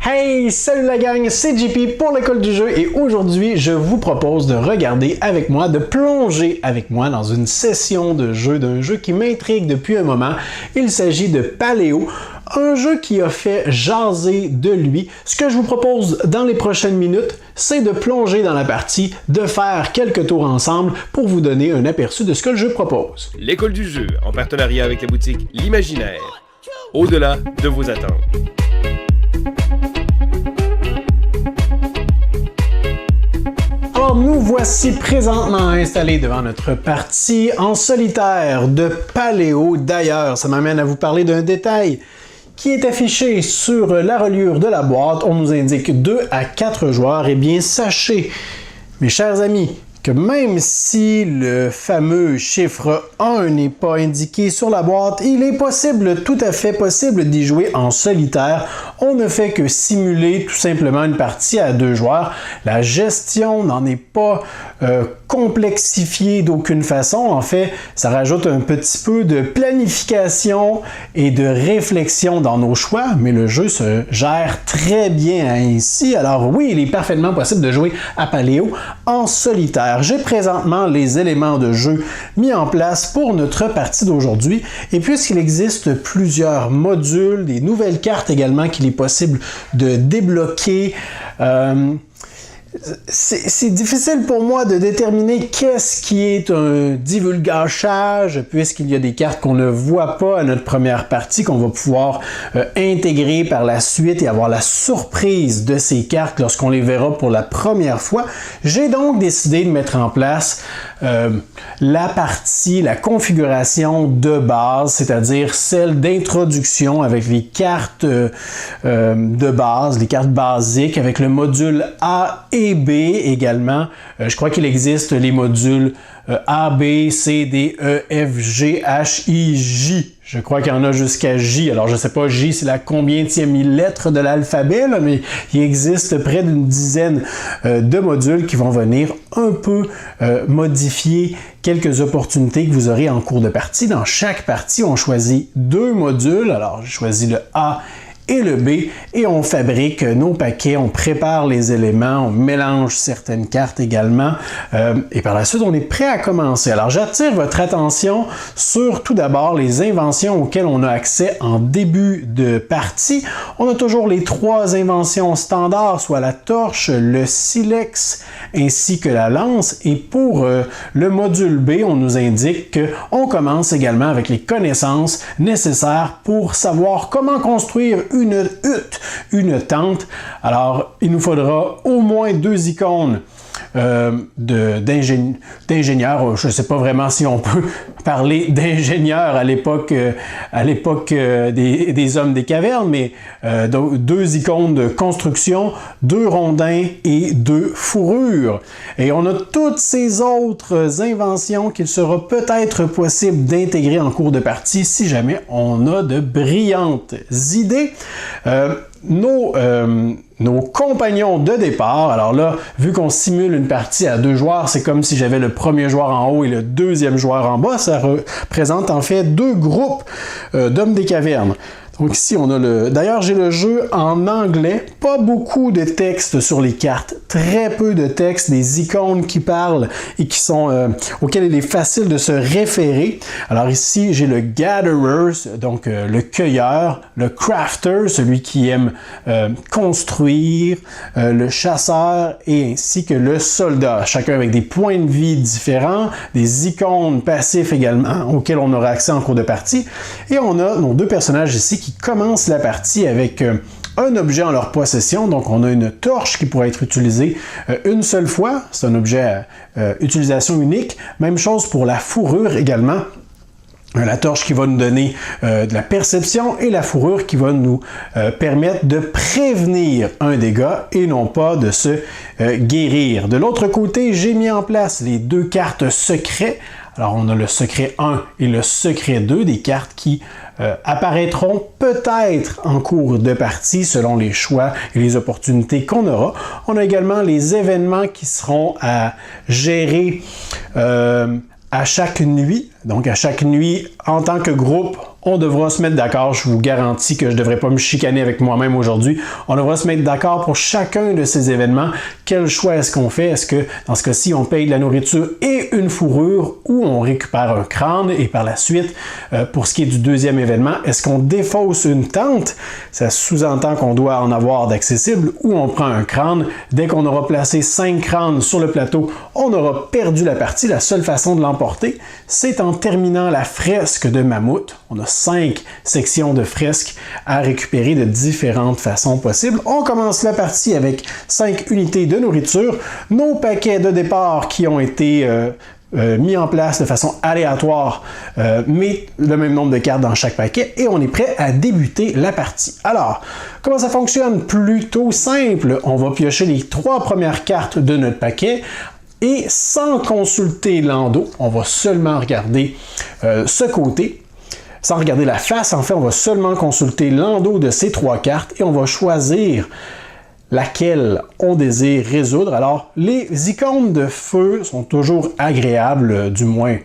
Hey, salut la gang, c'est JP pour l'école du jeu et aujourd'hui je vous propose de regarder avec moi, de plonger avec moi dans une session de jeu d'un jeu qui m'intrigue depuis un moment. Il s'agit de Paléo, un jeu qui a fait jaser de lui. Ce que je vous propose dans les prochaines minutes, c'est de plonger dans la partie, de faire quelques tours ensemble pour vous donner un aperçu de ce que le jeu propose. L'école du jeu, en partenariat avec la boutique L'Imaginaire, au-delà de vos attentes. Alors nous voici présentement installés devant notre partie en solitaire de Paléo. D'ailleurs, ça m'amène à vous parler d'un détail qui est affiché sur la reliure de la boîte. On nous indique 2 à 4 joueurs. Eh bien, sachez, mes chers amis, que même si le fameux chiffre 1 n'est pas indiqué sur la boîte, il est possible, tout à fait possible d'y jouer en solitaire. On ne fait que simuler tout simplement une partie à 2 joueurs. La gestion n'en est pas complexifiée d'aucune façon. En fait, ça rajoute un petit peu de planification et de réflexion dans nos choix, mais le jeu se gère très bien ainsi. Alors oui, il est parfaitement possible de jouer à Paléo en solitaire. J'ai présentement les éléments de jeu mis en place pour notre partie d'aujourd'hui. Et puisqu'il existe plusieurs modules, des nouvelles cartes également qu'il est possible de débloquer, c'est difficile pour moi de déterminer qu'est-ce qui est un divulgachage, puisqu'il y a des cartes qu'on ne voit pas à notre première partie, qu'on va pouvoir intégrer par la suite et avoir la surprise de ces cartes lorsqu'on les verra pour la première fois. J'ai donc décidé de mettre en place la partie, la configuration de base, c'est-à-dire celle d'introduction avec les cartes de base, les cartes basiques, avec le module A et B également. Je crois qu'il existe les modules A, B, C, D, E, F, G, H, I, J. Je crois qu'il y en a jusqu'à J. Alors, je ne sais pas J, c'est la combienième lettre de l'alphabet, mais il existe près d'une dizaine de modules qui vont venir un peu modifier quelques opportunités que vous aurez en cours de partie. Dans chaque partie, on choisit 2 modules. Alors, j'ai choisi le A et le B, et on fabrique nos paquets, on prépare les éléments, on mélange certaines cartes également, et par la suite, on est prêt à commencer. Alors, j'attire votre attention sur tout d'abord les inventions auxquelles on a accès en début de partie. On a toujours les 3 inventions standards, soit la torche, le silex, ainsi que la lance, et pour le module B, on nous indique qu'on commence également avec les connaissances nécessaires pour savoir comment construire une hutte, une tente. Alors, il nous faudra au moins 2 icônes d'ingénieurs. Je ne sais pas vraiment si on peut parler d'ingénieurs à l'époque des hommes des cavernes, mais 2 icônes de construction, 2 rondins et 2 fourrures. Et on a toutes ces autres inventions qu'il sera peut-être possible d'intégrer en cours de partie si jamais on a de brillantes idées. Nos compagnons de départ, alors là, vu qu'on simule une partie à 2 joueurs, c'est comme si j'avais le premier joueur en haut et le deuxième joueur en bas. Ça représente en fait 2 groupes d'hommes des cavernes. Donc ici, on a le... D'ailleurs, j'ai le jeu en anglais. Pas beaucoup de texte sur les cartes. Très peu de texte, des icônes qui parlent et qui sont auxquelles il est facile de se référer. Alors ici, j'ai le Gatherer, donc le cueilleur, le Crafter, celui qui aime construire, le chasseur et ainsi que le soldat. Chacun avec des points de vie différents, des icônes passifs également auxquels on aura accès en cours de partie. Et on a nos 2 personnages ici qui commencent la partie avec un objet en leur possession. Donc, on a une torche qui pourrait être utilisée une seule fois. C'est un objet à utilisation unique. Même chose pour la fourrure également. La torche qui va nous donner de la perception et la fourrure qui va nous permettre de prévenir un dégât et non pas de se guérir. De l'autre côté, j'ai mis en place les 2 cartes secrets. Alors, on a le secret 1 et le secret 2, des cartes qui apparaîtront peut-être en cours de partie selon les choix et les opportunités qu'on aura. On a également les événements qui seront à gérer à chaque nuit. Donc, à chaque nuit, en tant que groupe, On devra se mettre d'accord, je vous garantis que je ne devrais pas me chicaner avec moi-même aujourd'hui. On devra se mettre d'accord pour chacun de ces événements. Quel choix est-ce qu'on fait? Est-ce que, dans ce cas-ci, on paye de la nourriture et une fourrure ou on récupère un crâne? Et par la suite, pour ce qui est du deuxième événement, est-ce qu'on défausse une tente? Ça sous-entend qu'on doit en avoir d'accessible ou on prend un crâne. Dès qu'on aura placé 5 crânes sur le plateau, on aura perdu la partie. La seule façon de l'emporter, c'est en terminant la fresque de mammouth. On a 5 sections de fresques à récupérer de différentes façons possibles. On commence la partie avec 5 unités de nourriture, nos paquets de départ qui ont été mis en place de façon aléatoire, mais le même nombre de cartes dans chaque paquet, et on est prêt à débuter la partie. Alors, comment ça fonctionne? Plutôt simple. On va piocher les 3 premières cartes de notre paquet, et sans consulter l'endo, on va seulement regarder ce côté. Sans regarder la face, en fait, on va seulement consulter l'endo de ces 3 cartes et on va choisir laquelle on désire résoudre. Alors, les icônes de feu sont toujours agréables, du moins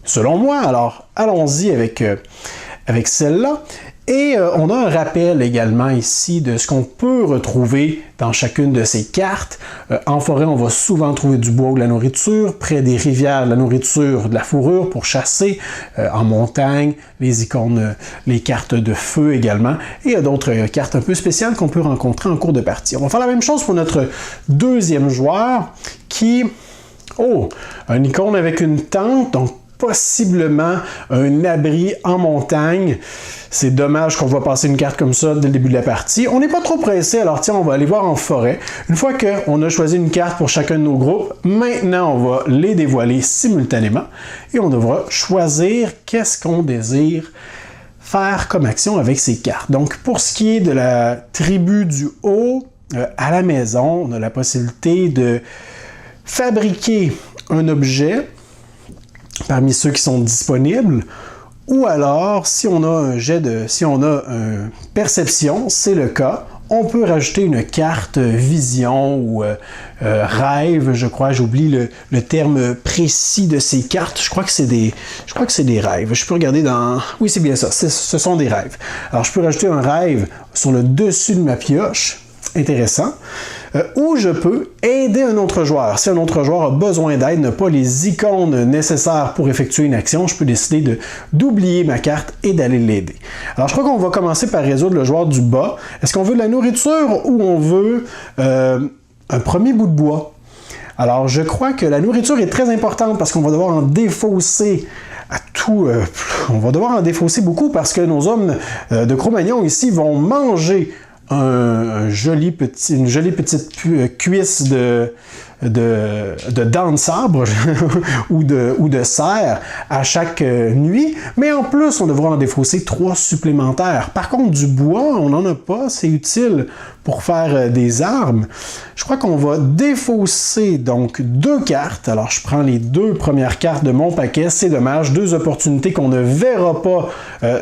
selon moi. Alors, allons-y avec celle-là. Et on a un rappel également ici de ce qu'on peut retrouver dans chacune de ces cartes. En forêt, on va souvent trouver du bois ou de la nourriture. Près des rivières, de la nourriture, de la fourrure pour chasser. En montagne, les icônes, les cartes de feu également. Et il y a d'autres cartes un peu spéciales qu'on peut rencontrer en cours de partie. On va faire la même chose pour notre deuxième joueur qui... Oh! Un icône avec une tente, donc possiblement un abri en montagne. C'est dommage qu'on va passer une carte comme ça dès le début de la partie. On n'est pas trop pressé, alors tiens, on va aller voir en forêt. Une fois qu'on a choisi une carte pour chacun de nos groupes, maintenant on va les dévoiler simultanément et on devra choisir qu'est-ce qu'on désire faire comme action avec ces cartes. Donc pour ce qui est de la tribu du haut, à la maison, on a la possibilité de fabriquer un objet parmi ceux qui sont disponibles, ou alors, si on a un perception, c'est le cas, on peut rajouter une carte vision ou rêve, je crois, j'oublie le terme précis de ces cartes, je crois que c'est des rêves. Je peux regarder dans... Oui, c'est bien ça, ce sont des rêves. Alors, je peux rajouter un rêve sur le dessus de ma pioche, intéressant. Ou je peux aider un autre joueur. Si un autre joueur a besoin d'aide, n'a pas les icônes nécessaires pour effectuer une action, je peux décider d'oublier ma carte et d'aller l'aider. Alors je crois qu'on va commencer par résoudre le joueur du bas. Est-ce qu'on veut de la nourriture ou on veut un premier bout de bois? Alors je crois que la nourriture est très importante parce qu'on va devoir en défausser on va devoir en défausser beaucoup parce que nos hommes de Cro-Magnon ici vont manger une jolie petite cuisse de dents de sabre ou de cerf à chaque nuit, mais en plus on devra en défausser 3 supplémentaires. Par contre du bois, on n'en a pas, c'est utile pour faire des armes. Je crois qu'on va défausser donc 2 cartes. Alors je prends les 2 premières cartes de mon paquet, c'est dommage, 2 opportunités qu'on ne verra pas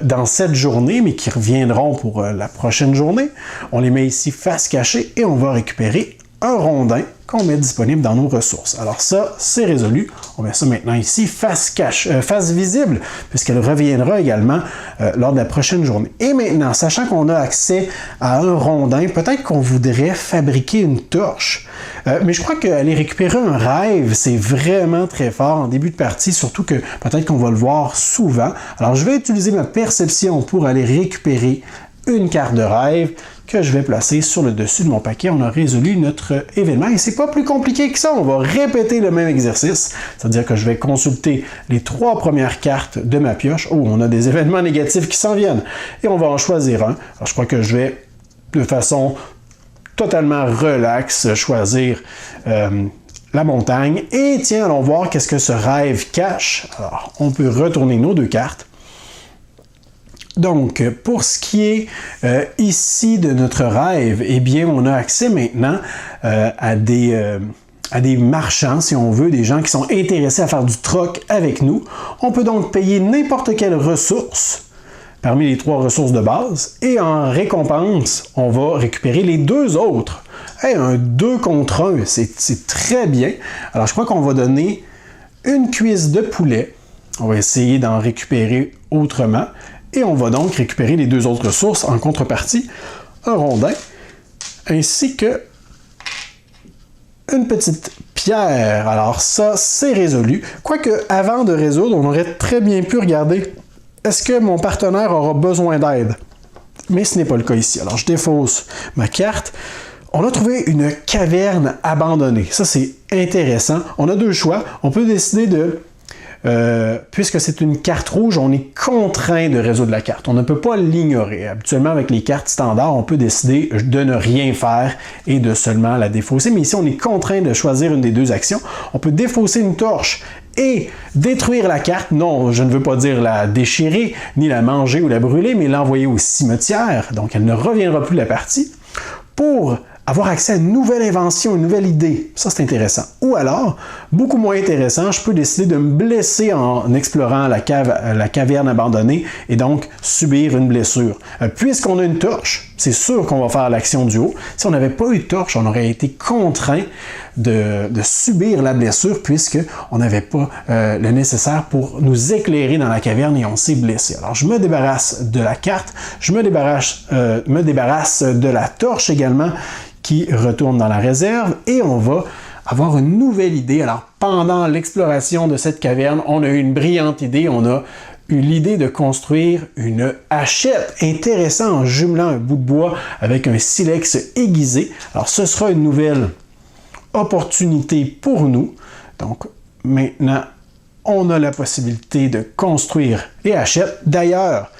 dans cette journée, mais qui reviendront pour la prochaine journée. On les met ici face cachée et on va récupérer un rondin qu'on met disponible dans nos ressources. Alors ça, c'est résolu. On met ça maintenant ici, face visible, puisqu'elle reviendra également lors de la prochaine journée. Et maintenant, sachant qu'on a accès à un rondin, peut-être qu'on voudrait fabriquer une torche. Mais je crois qu'aller récupérer un rêve, c'est vraiment très fort en début de partie, surtout que peut-être qu'on va le voir souvent. Alors je vais utiliser ma perception pour aller récupérer une carte de rêve que je vais placer sur le dessus de mon paquet. On a résolu notre événement et c'est pas plus compliqué que ça. On va répéter le même exercice, c'est-à-dire que je vais consulter les 3 premières cartes de ma pioche. Oh, on a des événements négatifs qui s'en viennent et on va en choisir un. Alors je crois que je vais de façon totalement relaxe choisir la montagne et tiens, allons voir qu'est-ce que ce rêve cache. Alors on peut retourner nos 2 cartes. Donc, pour ce qui est ici de notre rêve, eh bien, on a accès maintenant à des marchands, si on veut, des gens qui sont intéressés à faire du troc avec nous. On peut donc payer n'importe quelle ressource parmi les 3 ressources de base et en récompense, on va récupérer les 2 autres. Hey, un 2 contre 1, c'est très bien. Alors, je crois qu'on va donner une cuisse de poulet. On va essayer d'en récupérer autrement. Et on va donc récupérer les deux autres ressources en contrepartie, un rondin, ainsi que une petite pierre. Alors ça, c'est résolu. Quoique, avant de résoudre, on aurait très bien pu regarder, est-ce que mon partenaire aura besoin d'aide? Mais ce n'est pas le cas ici. Alors, je défausse ma carte. On a trouvé une caverne abandonnée. Ça, c'est intéressant. On a deux choix. On peut décider de... puisque c'est une carte rouge, on est contraint de résoudre la carte. On ne peut pas l'ignorer. Habituellement, avec les cartes standards, on peut décider de ne rien faire et de seulement la défausser. Mais ici, on est contraint de choisir une des deux actions. On peut défausser une torche et détruire la carte. Non, je ne veux pas dire la déchirer, ni la manger ou la brûler, mais l'envoyer au cimetière. Donc, elle ne reviendra plus de la partie. Pour avoir accès à une nouvelle invention, une nouvelle idée. Ça, c'est intéressant. Ou alors, beaucoup moins intéressant, je peux décider de me blesser en explorant la caverne abandonnée et donc subir une blessure. Puisqu'on a une torche, c'est sûr qu'on va faire l'action du haut. Si on n'avait pas eu de torche, on aurait été contraint de subir la blessure puisqu'on n'avait pas le nécessaire pour nous éclairer dans la caverne et on s'est blessé. Alors, je me débarrasse de la carte, je me débarrasse de la torche également, qui retourne dans la réserve et on va avoir une nouvelle idée. Alors, pendant l'exploration de cette caverne, on a eu une brillante idée. On a eu l'idée de construire une hachette. Intéressant en jumelant un bout de bois avec un silex aiguisé. Alors, ce sera une nouvelle opportunité pour nous. Donc, maintenant, on a la possibilité de construire les hachettes. D'ailleurs,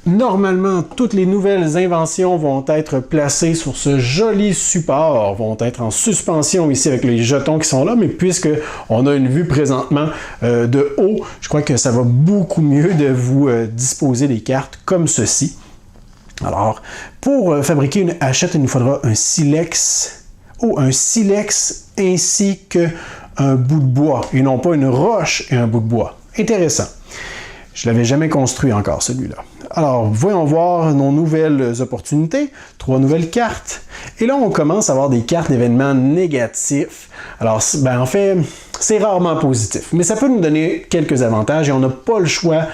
normalement, toutes les nouvelles inventions vont être placées sur ce joli support, vont être en suspension ici avec les jetons qui sont là, mais puisque on a une vue présentement de haut, je crois que ça va beaucoup mieux de vous disposer les cartes comme ceci. Alors, pour fabriquer une hachette, il nous faudra un silex ainsi qu'un bout de bois, et non pas une roche et un bout de bois. Intéressant. Je ne l'avais jamais construit encore, celui-là. Alors, voyons voir nos nouvelles opportunités. 3 nouvelles cartes. Et là, on commence à avoir des cartes d'événements négatifs. Alors, en fait, c'est rarement positif. Mais ça peut nous donner quelques avantages et on n'a pas le choix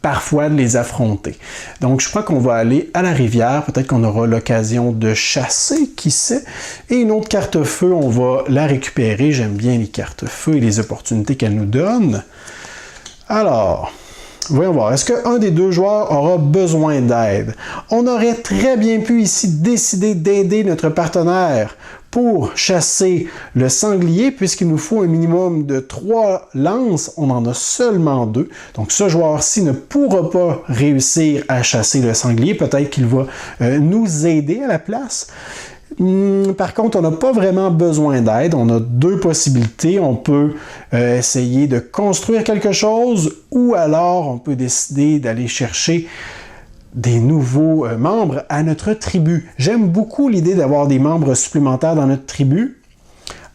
parfois de les affronter. Donc, je crois qu'on va aller à la rivière. Peut-être qu'on aura l'occasion de chasser, qui sait. Et une autre carte feu, on va la récupérer. J'aime bien les cartes feu et les opportunités qu'elles nous donnent. Alors, voyons voir. Est-ce qu'un des deux joueurs aura besoin d'aide? On aurait très bien pu ici décider d'aider notre partenaire pour chasser le sanglier, puisqu'il nous faut un minimum de 3 lances. On en a seulement 2. Donc, ce joueur-ci ne pourra pas réussir à chasser le sanglier. Peut-être qu'il va nous aider à la place. Par contre, on n'a pas vraiment besoin d'aide. On a 2 possibilités. On peut essayer de construire quelque chose ou alors on peut décider d'aller chercher des nouveaux membres à notre tribu. J'aime beaucoup l'idée d'avoir des membres supplémentaires dans notre tribu.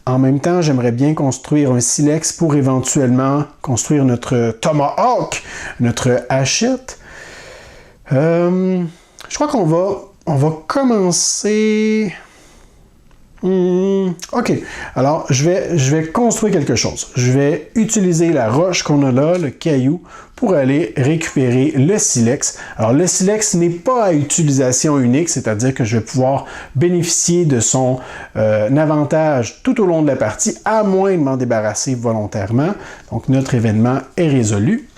En même temps, j'aimerais bien construire un silex pour éventuellement construire notre tomahawk, notre hachette. Je crois qu'on va commencer... OK. Alors, je vais construire quelque chose. Je vais utiliser la roche qu'on a là, le caillou, pour aller récupérer le silex. Alors, le silex n'est pas à utilisation unique, c'est-à-dire que je vais pouvoir bénéficier de son avantage tout au long de la partie, à moins de m'en débarrasser volontairement. Donc, notre événement est résolu.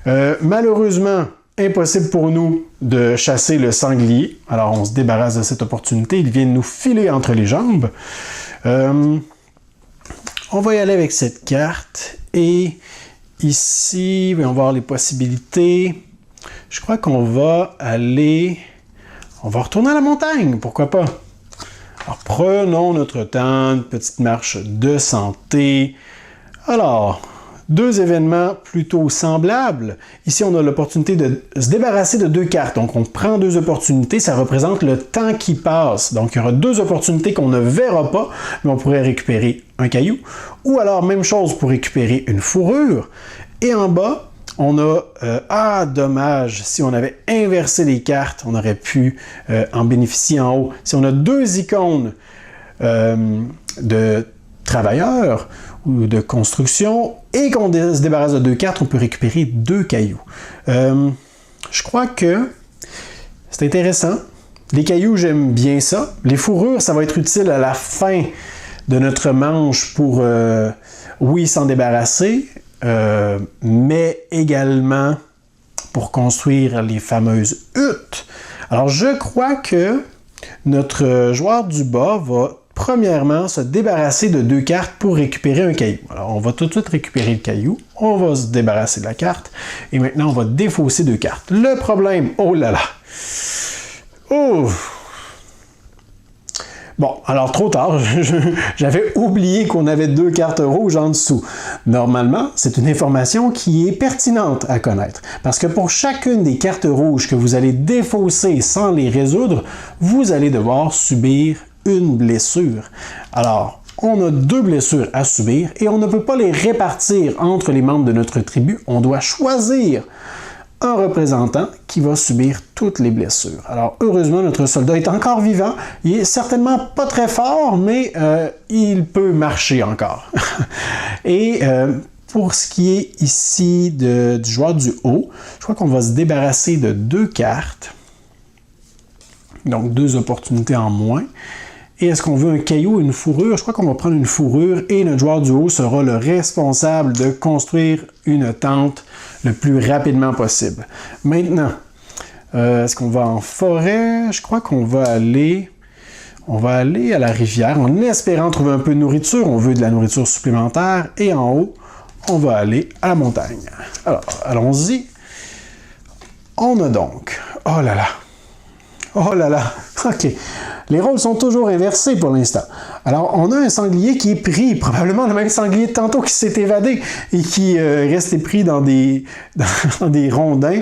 Malheureusement, impossible pour nous de chasser le sanglier. Alors, on se débarrasse de cette opportunité. Il vient de nous filer entre les jambes. On va y aller avec cette carte. Et ici, on va voir les possibilités. Je crois qu'on va aller... On va retourner à la montagne. Pourquoi pas? Alors, prenons notre temps. Une petite marche de santé. Alors... 2 événements plutôt semblables. Ici, on a l'opportunité de se débarrasser de 2 cartes. Donc, on prend 2 opportunités. Ça représente le temps qui passe. Donc, il y aura 2 opportunités qu'on ne verra pas, mais on pourrait récupérer un caillou. Ou alors, même chose pour récupérer une fourrure. Et en bas, on a... dommage! Si on avait inversé les cartes, on aurait pu en bénéficier en haut. Si on a 2 icônes de travailleurs ou de construction et qu'on se débarrasse de 2 cartes, on peut récupérer 2 cailloux. je crois que c'est intéressant. Les cailloux, j'aime bien ça. Les fourrures, ça va être utile à la fin de notre manche pour, oui, s'en débarrasser, mais également pour construire les fameuses huttes. Alors, je crois que notre joueur du bas va premièrement se débarrasser de 2 cartes pour récupérer un caillou. Alors, on va tout de suite récupérer le caillou, on va se débarrasser de la carte, et maintenant, on va défausser 2 cartes. Le problème, oh là là! Oh! Bon, alors trop tard, j'avais oublié qu'on avait 2 cartes rouges en dessous. Normalement, c'est une information qui est pertinente à connaître, parce que pour chacune des cartes rouges que vous allez défausser sans les résoudre, vous allez devoir subir une blessure. Alors, on a 2 blessures à subir et on ne peut pas les répartir entre les membres de notre tribu. On doit choisir un représentant qui va subir toutes les blessures. Alors, heureusement, notre soldat est encore vivant. Il est certainement pas très fort, mais il peut marcher encore. Et pour ce qui est ici du joueur du haut, je crois qu'on va se débarrasser de 2 cartes. Donc, 2 opportunités en moins. Et est-ce qu'on veut un caillou ou une fourrure? Je crois qu'on va prendre une fourrure et notre joueur du haut sera le responsable de construire une tente le plus rapidement possible. Maintenant, est-ce qu'on va en forêt? Je crois qu'on va aller... On va aller à la rivière en espérant trouver un peu de nourriture. On veut de la nourriture supplémentaire. Et en haut, on va aller à la montagne. Alors, allons-y. On a donc... Oh là là! Oh là là! OK. Les rôles sont toujours inversés pour l'instant. Alors, on a un sanglier qui est pris, probablement le même sanglier de tantôt qui s'est évadé et qui est resté pris dans des rondins.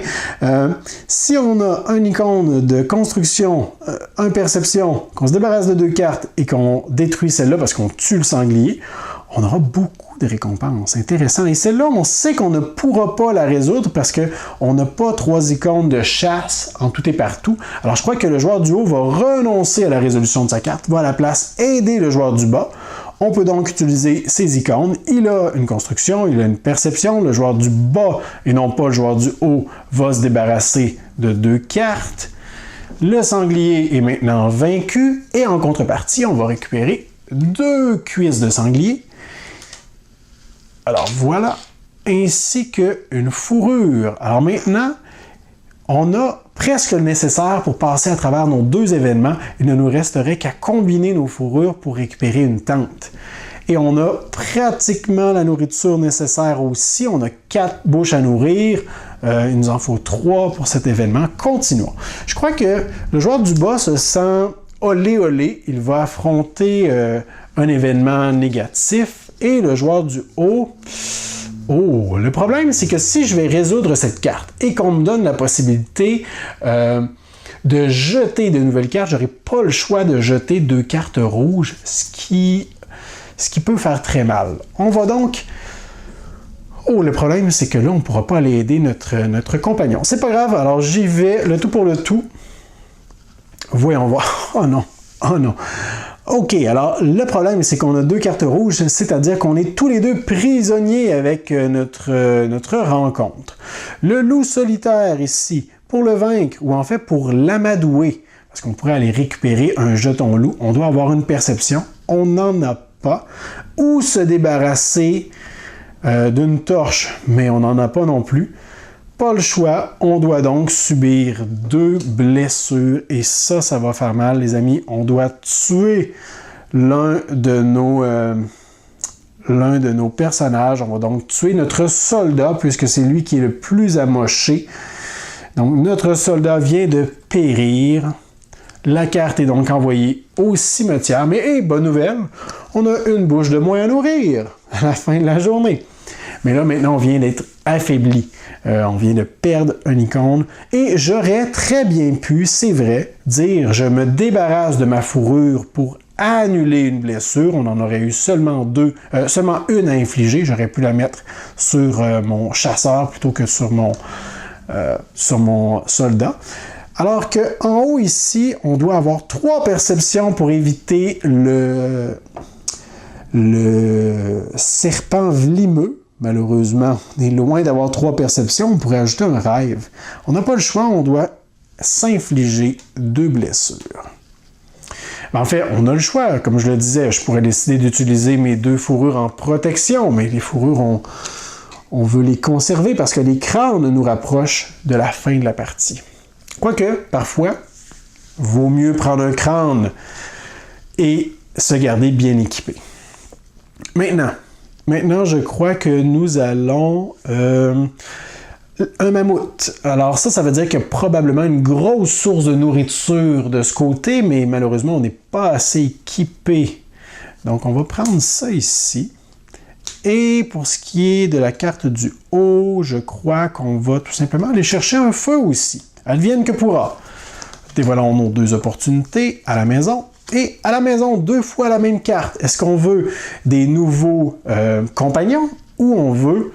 Si on a un icône de construction, un perception, qu'on se débarrasse de 2 cartes et qu'on détruit celle-là parce qu'on tue le sanglier, on aura beaucoup de récompenses. Intéressant. Et celle-là, on sait qu'on ne pourra pas la résoudre parce qu'on n'a pas 3 icônes de chasse en tout et partout. Alors, je crois que le joueur du haut va renoncer à la résolution de sa carte, va à la place aider le joueur du bas. On peut donc utiliser ces icônes. Il a une construction, il a une perception. Le joueur du bas, et non pas le joueur du haut, va se débarrasser de 2 cartes. Le sanglier est maintenant vaincu. Et en contrepartie, on va récupérer 2 cuisses de sanglier. Alors voilà, ainsi qu'une fourrure. Alors maintenant, on a presque le nécessaire pour passer à travers nos 2 événements. Il ne nous resterait qu'à combiner nos fourrures pour récupérer une tente. Et on a pratiquement la nourriture nécessaire aussi. On a 4 bouches à nourrir. Il nous en faut 3 pour cet événement. Continuons. Je crois que le joueur du bas se sent olé olé. Il va affronter un événement négatif. Et le joueur du haut... Oh, le problème, c'est que si je vais résoudre cette carte et qu'on me donne la possibilité de jeter de nouvelles cartes, je n'aurai pas le choix de jeter 2 cartes rouges, ce qui peut faire très mal. On va donc... Oh, le problème, c'est que là, on ne pourra pas aller aider notre compagnon. C'est pas grave, alors j'y vais, le tout pour le tout. Voyons voir. Oh non, oh non. OK, alors le problème, c'est qu'on a 2 cartes rouges, c'est-à-dire qu'on est tous les 2 prisonniers avec notre rencontre. Le loup solitaire ici, pour le vaincre, ou en fait pour l'amadouer, parce qu'on pourrait aller récupérer un jeton loup, on doit avoir une perception, on n'en a pas, ou se débarrasser d'une torche, mais on n'en a pas non plus. Pas le choix, on doit donc subir 2 blessures et ça va faire mal, les amis. On doit tuer l'un de nos personnages. On va donc tuer notre soldat puisque c'est lui qui est le plus amoché. Donc, notre soldat vient de périr. La carte est donc envoyée au cimetière. Mais bonne nouvelle, on a une bouche de moins à nourrir à la fin de la journée. Mais là, maintenant, on vient d'être affaibli. On vient de perdre un icône. Et j'aurais très bien pu, c'est vrai, dire « je me débarrasse de ma fourrure pour annuler une blessure ». On en aurait eu seulement une à infliger. J'aurais pu la mettre sur mon chasseur plutôt que sur mon soldat. Alors qu'en haut ici, on doit avoir 3 perceptions pour éviter le serpent vlimeux. malheureusement, on est loin d'avoir 3 perceptions, on pourrait ajouter un rêve. On n'a pas le choix, on doit s'infliger 2 blessures. En fait, on a le choix. Comme je le disais, je pourrais décider d'utiliser mes 2 fourrures en protection, mais les fourrures, on veut les conserver parce que les crânes nous rapprochent de la fin de la partie. Quoique, parfois, vaut mieux prendre un crâne et se garder bien équipé. Maintenant, je crois que nous allons... un mammouth. Alors ça veut dire qu'il y a probablement une grosse source de nourriture de ce côté, mais malheureusement, on n'est pas assez équipé. Donc, on va prendre ça ici. Et pour ce qui est de la carte du haut, je crois qu'on va tout simplement aller chercher un feu aussi. Advienne que pourra. Dévoilons nos 2 opportunités à la maison. Et à la maison, 2 fois la même carte. Est-ce qu'on veut des nouveaux compagnons ou on veut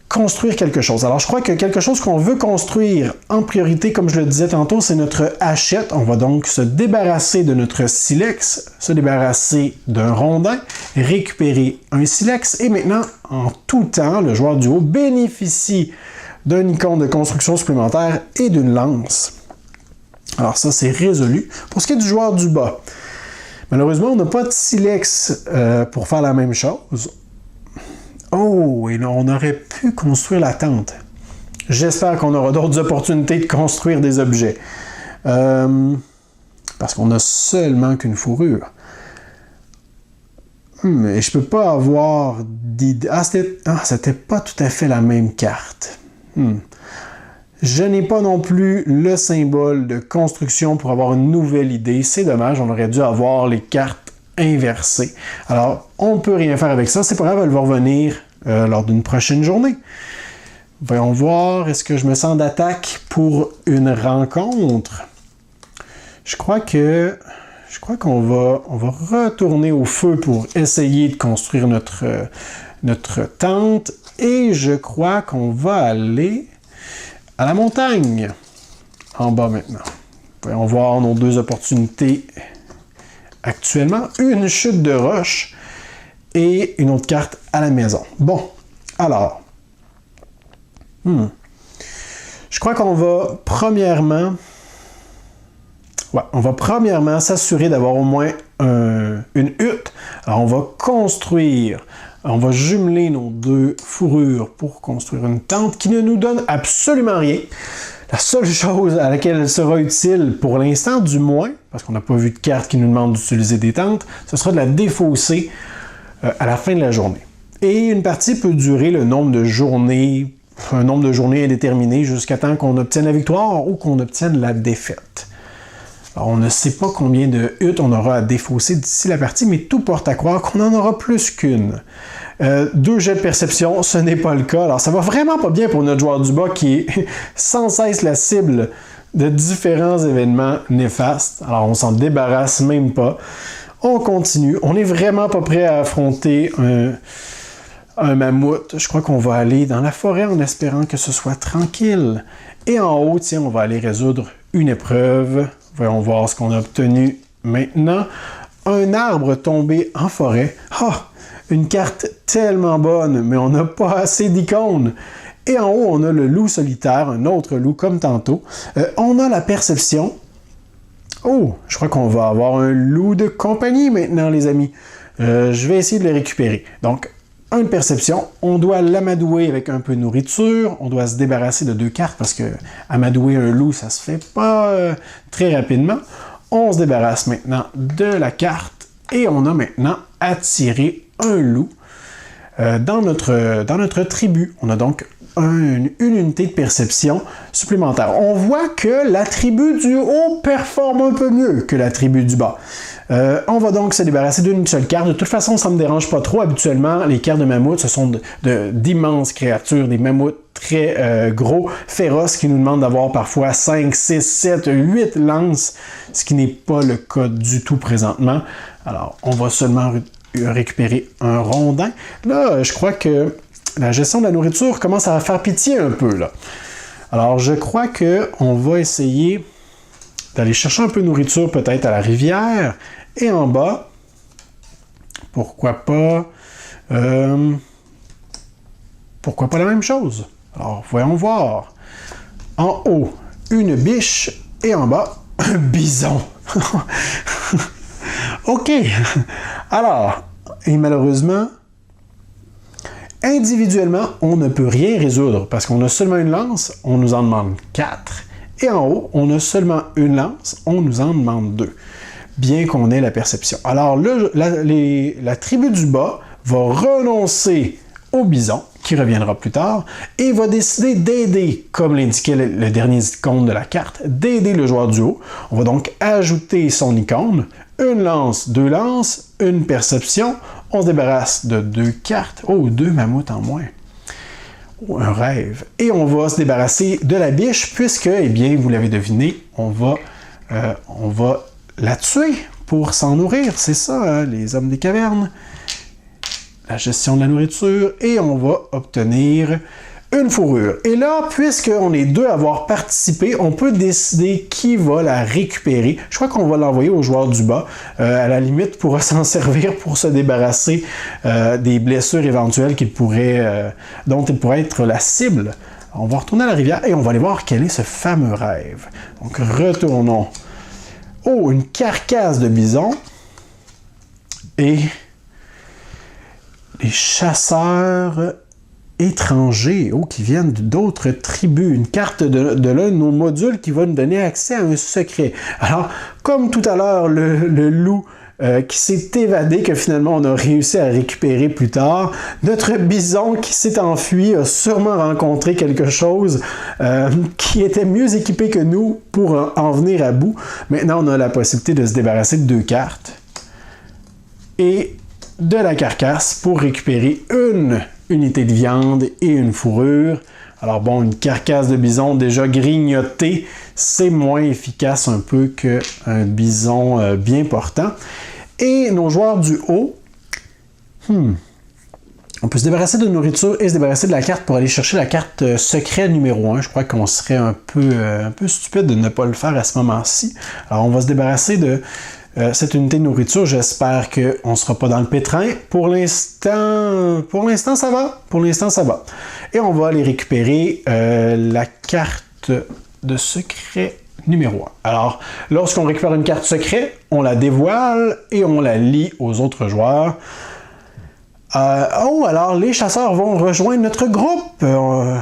construire quelque chose? Alors, je crois que quelque chose qu'on veut construire en priorité, comme je le disais tantôt, c'est notre hachette. On va donc se débarrasser de notre silex, se débarrasser d'un rondin, récupérer un silex, et maintenant, en tout temps, le joueur du haut bénéficie d'un icône de construction supplémentaire et d'une lance. Alors ça, c'est résolu. Pour ce qui est du joueur du bas, malheureusement, on n'a pas de silex pour faire la même chose. Oh, et là, on aurait pu construire la tente. J'espère qu'on aura d'autres opportunités de construire des objets. Parce qu'on a seulement qu'une fourrure. Et je peux pas avoir d'idée. C'était pas tout à fait la même carte. Je n'ai pas non plus le symbole de construction pour avoir une nouvelle idée. C'est dommage, on aurait dû avoir les cartes inversées. Alors, on ne peut rien faire avec ça. C'est pas grave, elle va revenir lors d'une prochaine journée. Voyons voir, est-ce que je me sens d'attaque pour une rencontre? Je crois qu'on va retourner au feu pour essayer de construire notre tente. Et je crois qu'on va aller à la montagne, en bas maintenant. Voyons voir nos 2 opportunités actuellement. Une chute de roche et une autre carte à la maison. Bon, alors, je crois qu'on va premièrement s'assurer d'avoir au moins une hutte. Alors, on va construire, on va jumeler nos 2 fourrures pour construire une tente qui ne nous donne absolument rien. La seule chose à laquelle elle sera utile, pour l'instant du moins, parce qu'on n'a pas vu de carte qui nous demande d'utiliser des tentes, ce sera de la défausser à la fin de la journée. Et une partie peut durer un nombre de journées indéterminé jusqu'à temps qu'on obtienne la victoire ou qu'on obtienne la défaite. Alors, on ne sait pas combien de huttes on aura à défausser d'ici la partie, mais tout porte à croire qu'on en aura plus qu'une. 2 jets de perception, ce n'est pas le cas. Alors, ça va vraiment pas bien pour notre joueur du bas qui est sans cesse la cible de différents événements néfastes. Alors, on s'en débarrasse même pas. On continue. On n'est vraiment pas prêt à affronter un mammouth. Je crois qu'on va aller dans la forêt en espérant que ce soit tranquille. Et en haut, tiens, on va aller résoudre une épreuve. Voyons voir ce qu'on a obtenu maintenant. Un arbre tombé en forêt. Une carte tellement bonne, mais on n'a pas assez d'icônes. Et en haut, on a le loup solitaire, un autre loup comme tantôt. On a la perception. Oh, je crois qu'on va avoir un loup de compagnie maintenant, les amis. Je vais essayer de le récupérer. Donc, une perception, on doit l'amadouer avec un peu de nourriture, on doit se débarrasser de 2 cartes parce que amadouer un loup, ça se fait pas très rapidement. On se débarrasse maintenant de la carte et on a maintenant attiré un loup dans notre tribu. On a donc une unité de perception supplémentaire. On voit que la tribu du haut performe un peu mieux que la tribu du bas. On va donc se débarrasser d'une seule carte. De toute façon, ça ne me dérange pas trop. Habituellement, les cartes de mammouth, ce sont d'immenses créatures, des mammouths très gros, féroces, qui nous demandent d'avoir parfois 5, 6, 7, 8 lances, ce qui n'est pas le cas du tout présentement. Alors, on va seulement récupérer un rondin. Là, je crois que la gestion de la nourriture commence à faire pitié un peu, là. Alors, je crois qu'on va essayer d'aller chercher un peu de nourriture peut-être à la rivière. Et en bas, pourquoi pas... pourquoi pas la même chose? Alors, voyons voir. En haut, une biche et en bas, un bison. OK. Alors, et malheureusement, individuellement, on ne peut rien résoudre parce qu'on a seulement une lance, on nous en demande 4. Et en haut, on a seulement une lance, on nous en demande 2. Bien qu'on ait la perception. Alors, la tribu du bas va renoncer au bison, qui reviendra plus tard, et va décider d'aider, comme l'indiquait le dernier icône de la carte, d'aider le joueur du haut. On va donc ajouter son icône, une lance, 2 lances, une perception. On se débarrasse de 2 cartes. Oh, 2 mammouths en moins. Oh, un rêve. Et on va se débarrasser de la biche, puisque, eh bien, vous l'avez deviné, on va la tuer pour s'en nourrir. C'est ça, hein, les hommes des cavernes. La gestion de la nourriture. Et on va obtenir une fourrure. Et là, puisqu'on est 2 à avoir participé, on peut décider qui va la récupérer. Je crois qu'on va l'envoyer au joueur du bas. À la limite, pourra s'en servir pour se débarrasser des blessures éventuelles dont il pourrait être la cible. On va retourner à la rivière et on va aller voir quel est ce fameux rêve. Donc, retournons. Oh, une carcasse de bison. Et les chasseurs étrangers, qui viennent d'autres tribus. Une carte de l'un de nos modules qui va nous donner accès à un secret. Alors, comme tout à l'heure, le loup qui s'est évadé, que finalement on a réussi à récupérer plus tard, notre bison qui s'est enfui a sûrement rencontré quelque chose qui était mieux équipé que nous pour en venir à bout. Maintenant, on a la possibilité de se débarrasser de 2 cartes et de la carcasse pour récupérer une unité de viande et une fourrure. Alors bon, une carcasse de bison déjà grignotée, c'est moins efficace un peu qu'un bison bien portant. Et nos joueurs du haut, on peut se débarrasser de nourriture et se débarrasser de la carte pour aller chercher la carte secret numéro 1. Je crois qu'on serait un peu stupide de ne pas le faire à ce moment-ci. Alors on va se débarrasser de cette unité de nourriture. J'espère qu'on ne sera pas dans le pétrin. Pour l'instant, ça va. Pour l'instant, ça va. Et on va aller récupérer la carte de secret numéro 1. Alors, lorsqu'on récupère une carte secret, on la dévoile et on la lie aux autres joueurs. Alors les chasseurs vont rejoindre notre groupe. Alors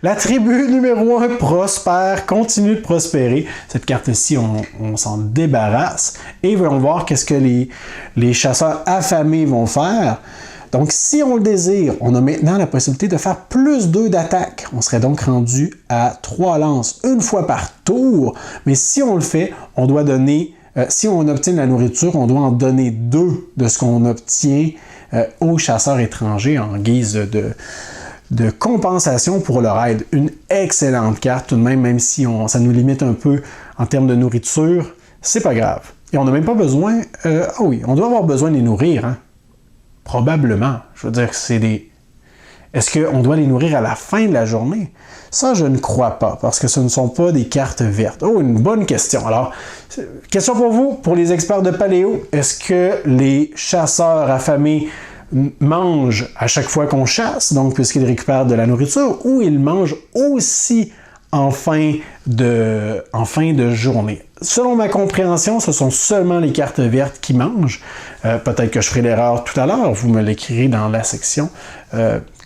la tribu numéro 1 prospère, continue de prospérer. Cette carte-ci, on s'en débarrasse et voyons voir qu'est-ce que les chasseurs affamés vont faire. Donc si on le désire, on a maintenant la possibilité de faire plus 2 d'attaque. On serait donc rendu à 3 lances une fois par tour. Mais si on le fait, on doit donner, si on obtient de la nourriture, on doit en donner 2 de ce qu'on obtient aux chasseurs étrangers en guise de compensation pour leur aide. Une excellente carte tout de même si ça nous limite un peu en termes de nourriture, c'est pas grave. Et on n'a même pas besoin... on doit avoir besoin de les nourrir, hein? Probablement. Je veux dire, est-ce qu'on doit les nourrir à la fin de la journée? Ça, je ne crois pas, parce que ce ne sont pas des cartes vertes. Oh, une bonne question. Alors, question pour vous, pour les experts de paléo, est-ce que les chasseurs affamés mangent à chaque fois qu'on chasse, donc puisqu'ils récupèrent de la nourriture, ou ils mangent aussi en fin de journée? Selon ma compréhension, ce sont seulement les cartes vertes qui mangent. Peut-être que je ferai l'erreur tout à l'heure, vous me l'écrirez dans la section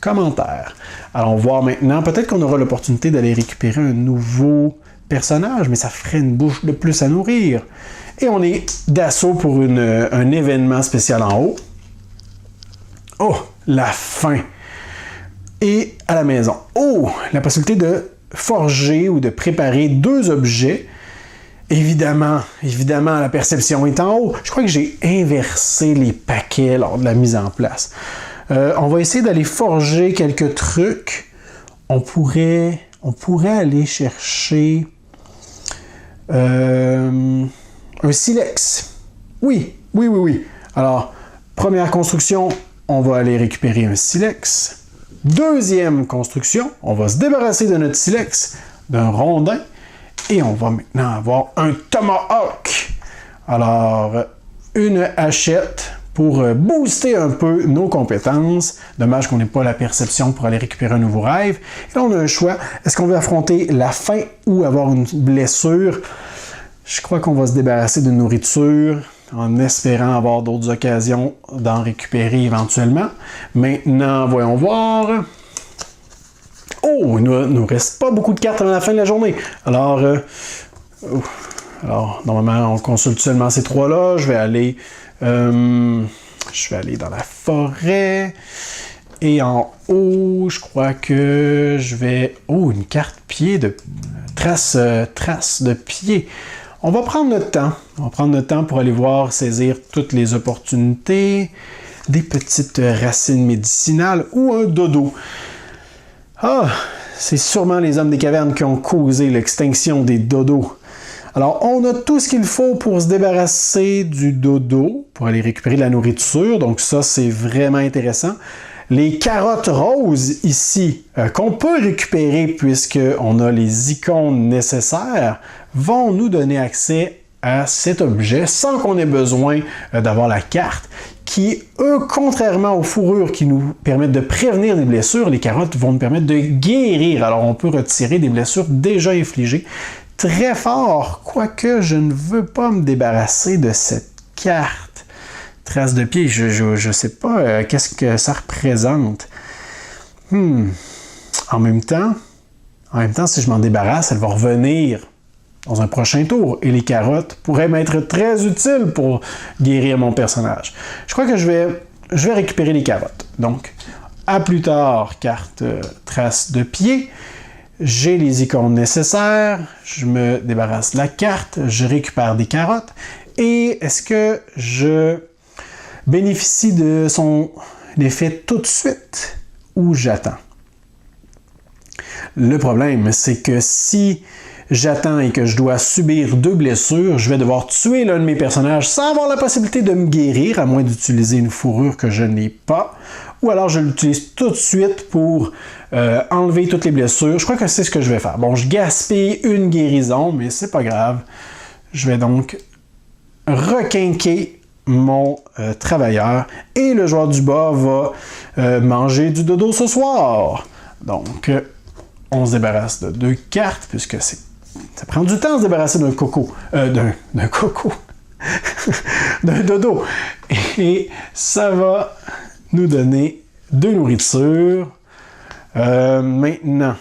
commentaires. Alors, on va voir maintenant, peut-être qu'on aura l'opportunité d'aller récupérer un nouveau personnage, mais ça ferait une bouche de plus à nourrir. Et on est d'assaut pour un événement spécial en haut. Oh, la faim! Et à la maison. Oh, la possibilité de forger ou de préparer 2 objets. Évidemment, la perception est en haut. Je crois que j'ai inversé les paquets lors de la mise en place. On va essayer d'aller forger quelques trucs. On pourrait aller chercher un silex. Oui. Alors, première construction, on va aller récupérer un silex. Deuxième construction, on va se débarrasser de notre silex, d'un rondin. Et on va maintenant avoir un tomahawk. Alors, une hachette pour booster un peu nos compétences. Dommage qu'on n'ait pas la perception pour aller récupérer un nouveau rêve. Et là, on a un choix. Est-ce qu'on veut affronter la faim ou avoir une blessure? Je crois qu'on va se débarrasser de nourriture en espérant avoir d'autres occasions d'en récupérer éventuellement. Maintenant, voyons voir. Oh, il ne nous reste pas beaucoup de cartes avant la fin de la journée. Alors, normalement, on consulte seulement ces trois-là. Je vais aller dans la forêt. Et en haut, je crois que je vais... Oh, une carte pied de... Trace de pied. On va prendre notre temps. On va prendre notre temps pour aller voir, saisir toutes les opportunités. Des petites racines médicinales ou un dodo. Ah, c'est sûrement les hommes des cavernes qui ont causé l'extinction des dodos. Alors, on a tout ce qu'il faut pour se débarrasser du dodo, pour aller récupérer de la nourriture. Donc ça, c'est vraiment intéressant. Les carottes roses ici, qu'on peut récupérer puisqu'on a les icônes nécessaires, vont nous donner accès à cet objet sans qu'on ait besoin d'avoir la carte, qui, eux, contrairement aux fourrures qui nous permettent de prévenir des blessures, les carottes vont nous permettre de guérir. Alors, on peut retirer des blessures déjà infligées. Très fort, quoique je ne veux pas me débarrasser de cette carte. Trace de pied, je sais pas qu'est-ce que ça représente. En même temps, si je m'en débarrasse, elle va revenir dans un prochain tour. Et les carottes pourraient m'être très utiles pour guérir mon personnage. Je crois que je vais récupérer les carottes. Donc, à plus tard, carte trace de pied. J'ai les icônes nécessaires. Je me débarrasse de la carte. Je récupère des carottes. Et est-ce que je bénéficie de son effet tout de suite ou j'attends? Le problème, c'est que si j'attends et que je dois subir 2 blessures, je vais devoir tuer l'un de mes personnages sans avoir la possibilité de me guérir, à moins d'utiliser une fourrure que je n'ai pas. Ou alors je l'utilise tout de suite pour enlever toutes les blessures. Je crois que c'est ce que je vais faire. Bon, je gaspille une guérison, mais c'est pas grave. Je vais donc requinquer mon travailleur et le joueur du bas va manger du dodo ce soir. Donc, on se débarrasse de 2 cartes puisque ça prend du temps de se débarrasser d'un coco. D'un coco. D'un dodo. Et ça va nous donner 2 nourritures. Maintenant,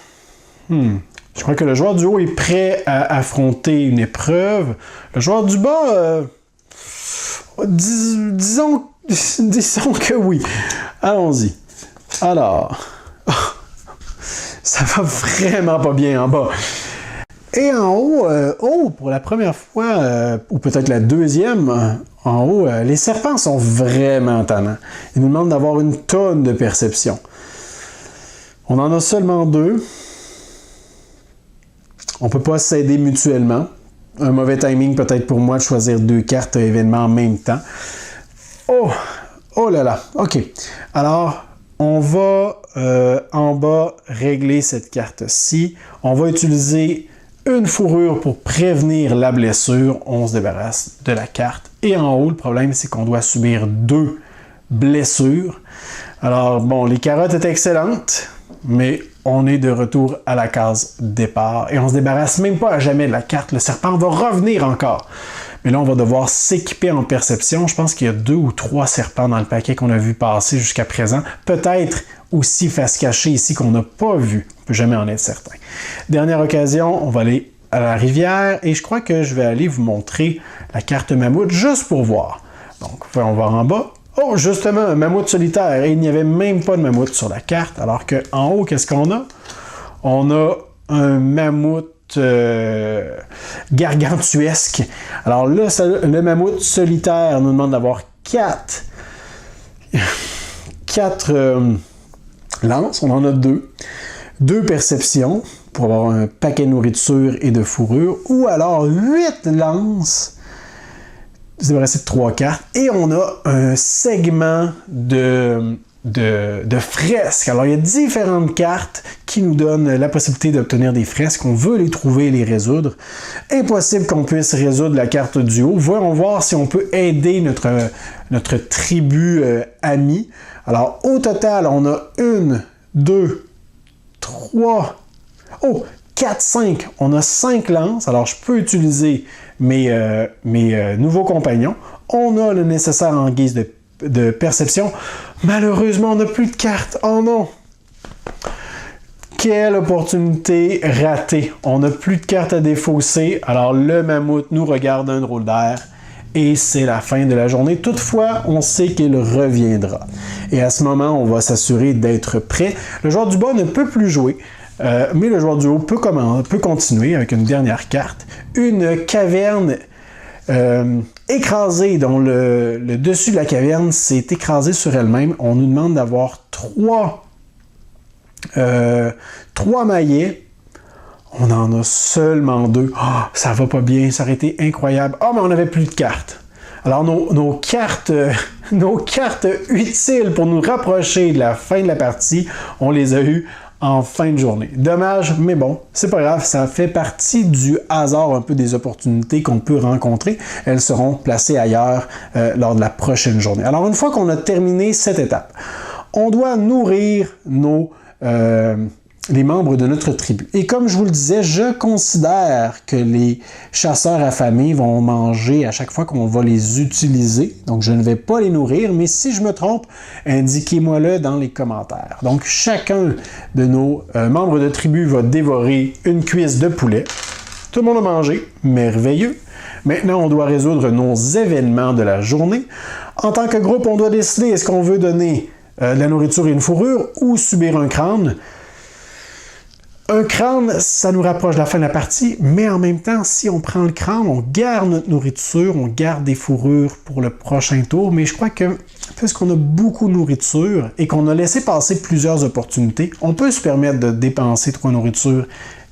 je crois que le joueur du haut est prêt à affronter une épreuve. Le joueur du bas... disons que oui. Allons-y. Alors, ça va vraiment pas bien en bas. Et en haut, pour la première fois, ou peut-être la deuxième, en haut, les serpents sont vraiment tannants. Ils nous demandent d'avoir une tonne de perception. On en a seulement 2. On peut pas s'aider mutuellement. Un mauvais timing peut-être pour moi de choisir 2 cartes événements en même temps. Oh là là, ok. Alors, on va en bas régler cette carte-ci. On va utiliser une fourrure pour prévenir la blessure. On se débarrasse de la carte. Et en haut, le problème, c'est qu'on doit subir 2 blessures. Alors, bon, les carottes étaient excellentes, mais on est de retour à la case départ et on se débarrasse même pas à jamais de la carte. Le serpent va revenir encore. Mais là, on va devoir s'équiper en perception. Je pense qu'il y a 2 ou 3 serpents dans le paquet qu'on a vu passer jusqu'à présent. Peut-être aussi face cachée ici qu'on n'a pas vu. On peut jamais en être certain. Dernière occasion, on va aller à la rivière et je crois que je vais aller vous montrer la carte mammouth juste pour voir. Donc, on va en bas. Oh, justement, un mammouth solitaire. Et il n'y avait même pas de mammouth sur la carte. Alors qu'en haut, qu'est-ce qu'on a? On a un mammouth gargantuesque. Alors là, le mammouth solitaire nous demande d'avoir 4 lances. On en a 2. 2 perceptions pour avoir un paquet de nourriture et de fourrure. Ou alors 8 lances. Se débarrasser de 3 cartes. Et on a un segment de de fresques. Alors, il y a différentes cartes qui nous donnent la possibilité d'obtenir des fresques. On veut les trouver et les résoudre. Impossible qu'on puisse résoudre la carte du haut. Voyons voir si on peut aider notre tribu amie. Alors, au total, on a 1, 2, 3... Oh! 4, 5. On a 5 lances. Alors, je peux utiliser mes nouveaux compagnons. On a le nécessaire en guise de perception. Malheureusement, on n'a plus de cartes. Oh non! Quelle opportunité ratée. On n'a plus de cartes à défausser. Alors, le mammouth nous regarde d'un drôle d'air. Et c'est la fin de la journée. Toutefois, on sait qu'il reviendra. Et à ce moment, on va s'assurer d'être prêt. Le joueur du bas ne peut plus jouer. Mais le joueur du haut peut continuer avec une dernière carte. Une caverne écrasée, dont le dessus de la caverne s'est écrasé sur elle-même. On nous demande d'avoir 3 maillets. On en a seulement 2. Oh, ça va pas bien, ça aurait été incroyable. Ah, mais on n'avait plus de cartes. Alors, nos cartes utiles pour nous rapprocher de la fin de la partie, on les a eues en fin de journée. Dommage, mais bon, c'est pas grave, ça fait partie du hasard un peu des opportunités qu'on peut rencontrer. Elles seront placées ailleurs lors de la prochaine journée. Alors, une fois qu'on a terminé cette étape, on doit nourrir les membres de notre tribu. Et comme je vous le disais, je considère que les chasseurs affamés vont manger à chaque fois qu'on va les utiliser. Donc, je ne vais pas les nourrir, mais si je me trompe, indiquez-moi-le dans les commentaires. Donc, chacun de nos membres de tribu va dévorer une cuisse de poulet. Tout le monde a mangé. Merveilleux. Maintenant, on doit résoudre nos événements de la journée. En tant que groupe, on doit décider est-ce qu'on veut donner de la nourriture et une fourrure ou subir un crâne. Un crâne, ça nous rapproche de la fin de la partie, mais en même temps, si on prend le crâne, on garde notre nourriture, on garde des fourrures pour le prochain tour, mais je crois que puisqu'on a beaucoup de nourriture et qu'on a laissé passer plusieurs opportunités, on peut se permettre de dépenser 3 nourritures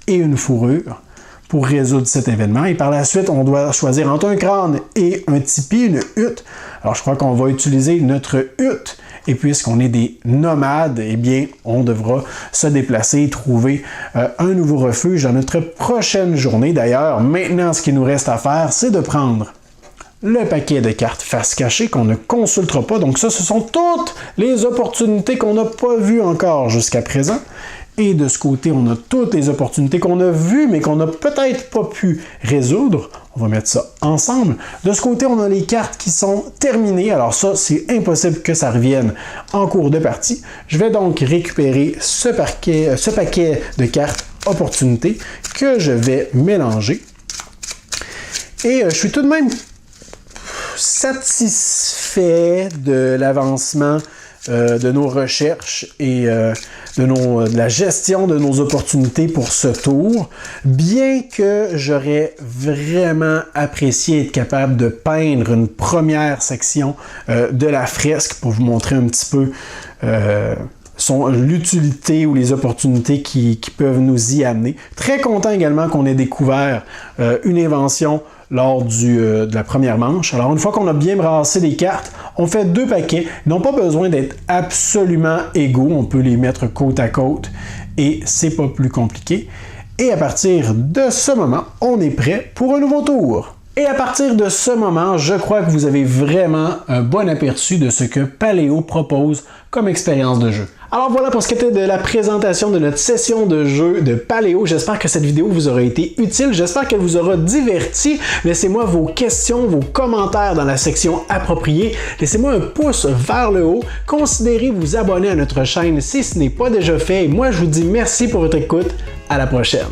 et une fourrure pour résoudre cet événement. Et par la suite, on doit choisir entre un crâne et un tipi, une hutte. Alors, je crois qu'on va utiliser notre hutte. Et puisqu'on est des nomades, eh bien, on devra se déplacer et trouver un nouveau refuge dans notre prochaine journée. D'ailleurs, maintenant, ce qu'il nous reste à faire, c'est de prendre le paquet de cartes face cachée qu'on ne consultera pas. Donc ça, ce sont toutes les opportunités qu'on n'a pas vues encore jusqu'à présent. Et de ce côté, on a toutes les opportunités qu'on a vues, mais qu'on n'a peut-être pas pu résoudre. On va mettre ça ensemble. De ce côté, on a les cartes qui sont terminées. Alors ça, c'est impossible que ça revienne en cours de partie. Je vais donc récupérer ce paquet de cartes opportunités que je vais mélanger. Et je suis tout de même satisfait de l'avancement de nos recherches et de la gestion de nos opportunités pour ce tour, bien que j'aurais vraiment apprécié être capable de peindre une première section de la fresque pour vous montrer un petit peu l'utilité ou les opportunités qui peuvent nous y amener. Très content également qu'on ait découvert une invention lors de la première manche. Alors, une fois qu'on a bien brassé les cartes, on fait 2 paquets. Ils n'ont pas besoin d'être absolument égaux. On peut les mettre côte à côte et c'est pas plus compliqué. Et à partir de ce moment, on est prêt pour un nouveau tour. Et à partir de ce moment, je crois que vous avez vraiment un bon aperçu de ce que Paléo propose comme expérience de jeu. Alors voilà pour ce qui était de la présentation de notre session de jeu de Paléo. J'espère que cette vidéo vous aura été utile. J'espère qu'elle vous aura diverti. Laissez-moi vos questions, vos commentaires dans la section appropriée. Laissez-moi un pouce vers le haut. Considérez vous abonner à notre chaîne si ce n'est pas déjà fait. Et moi, je vous dis merci pour votre écoute. À la prochaine.